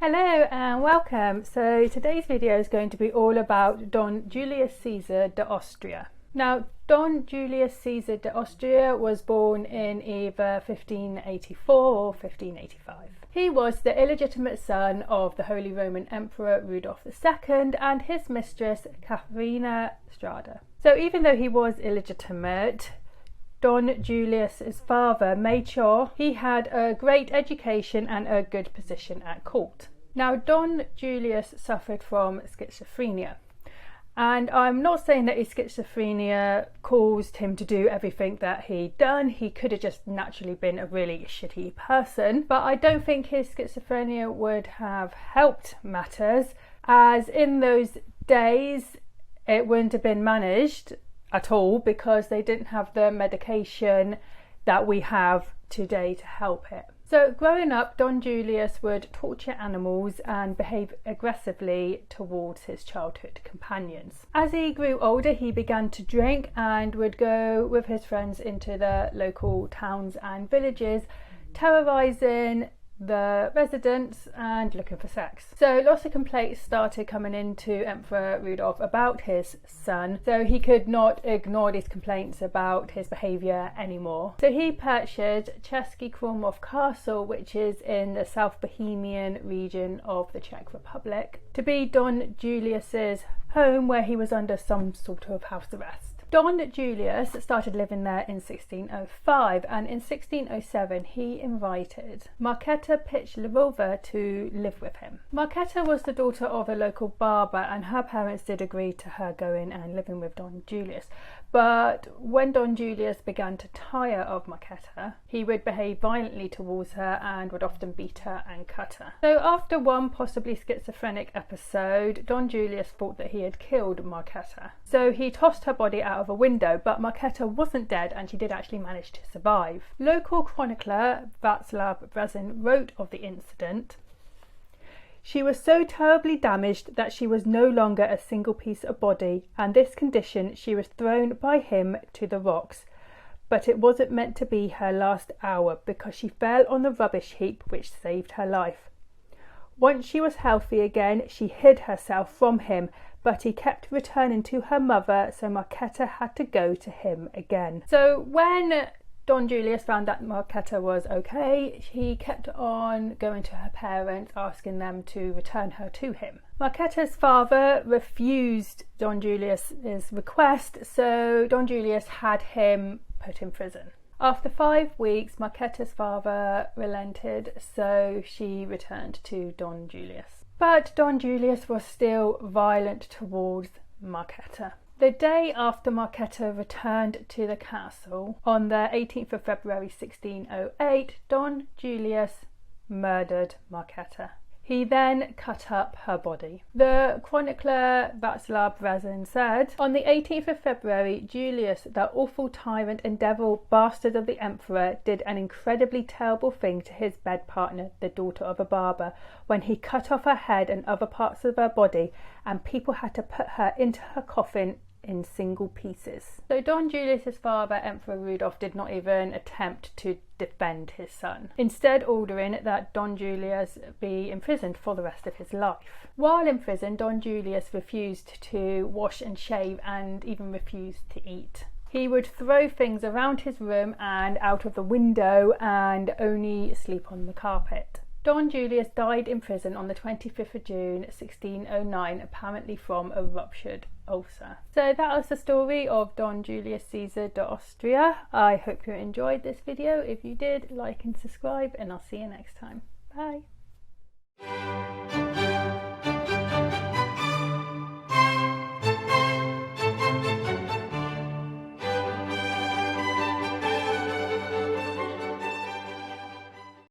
Hello and welcome. So today's video is going to be all about Don Julius Caesar de Austria. Now, Don Julius Caesar de Austria was born in either 1584 or 1585. He was the illegitimate son of the Holy Roman Emperor Rudolf II and his mistress Katharina Strada. So even though he was illegitimate, Don Julius's father made sure he had a great education and a good position at court. Now, Don Julius suffered from schizophrenia, and I'm not saying that his schizophrenia caused him to do everything that he'd done. He could have just naturally been a really shitty person, but I don't think his schizophrenia would have helped matters, as in those days it wouldn't have been managed at all because they didn't have the medication that we have today to help it. So growing up, Don Julius would torture animals and behave aggressively towards his childhood companions. As he grew older, he began to drink and would go with his friends into the local towns and villages, terrorising the residents and looking for sex. So lots of complaints started coming into Emperor Rudolf about his son, so he could not ignore these complaints about his behaviour anymore. So he purchased Český Krumlov Castle, which is in the South Bohemian region of the Czech Republic, to be Don Julius's home, where he was under some sort of house arrest. Don Julius started living there in 1605, and in 1607 he invited Markéta Pichlerová to live with him. Markéta was the daughter of a local barber, and her parents did agree to her going and living with Don Julius. But when Don Julius began to tire of Markéta, he would behave violently towards her and would often beat her and cut her. So after one possibly schizophrenic episode, Don Julius thought that he had killed Markéta. So he tossed her body out of a window, but Markéta wasn't dead and she did actually manage to survive. Local chronicler Václav Březin wrote of the incident: "She was so terribly damaged that she was no longer a single piece of body, and this condition she was thrown by him to the rocks. But it wasn't meant to be her last hour, because she fell on the rubbish heap which saved her life. Once she was healthy again, she hid herself from him, but he kept returning to her mother, so Markéta had to go to him again." So when Don Julius found that Markéta was okay, he kept on going to her parents, asking them to return her to him. Markéta's father refused Don Julius's request, so Don Julius had him put in prison. After 5 weeks, Markéta's father relented, so she returned to Don Julius. But Don Julius was still violent towards Markéta. The day after Markéta returned to the castle, on the 18th of February 1608, Don Julius murdered Markéta. He then cut up her body. The chronicler Václav Březin said, "On the 18th of February, Julius, the awful tyrant and devil bastard of the emperor, did an incredibly terrible thing to his bed partner, the daughter of a barber, when he cut off her head and other parts of her body, and people had to put her into her coffin in single pieces." So Don Julius's father, Emperor Rudolf, did not even attempt to defend his son, instead ordering that Don Julius be imprisoned for the rest of his life. While in prison, Don Julius refused to wash and shave and even refused to eat. He would throw things around his room and out of the window and only sleep on the carpet. Don Julius died in prison on the 25th of June 1609, apparently from a ruptured ulcer. So that was the story of Don Julius Caesar de Austria. I hope you enjoyed this video. If you did, like and subscribe, and I'll see you next time. Bye.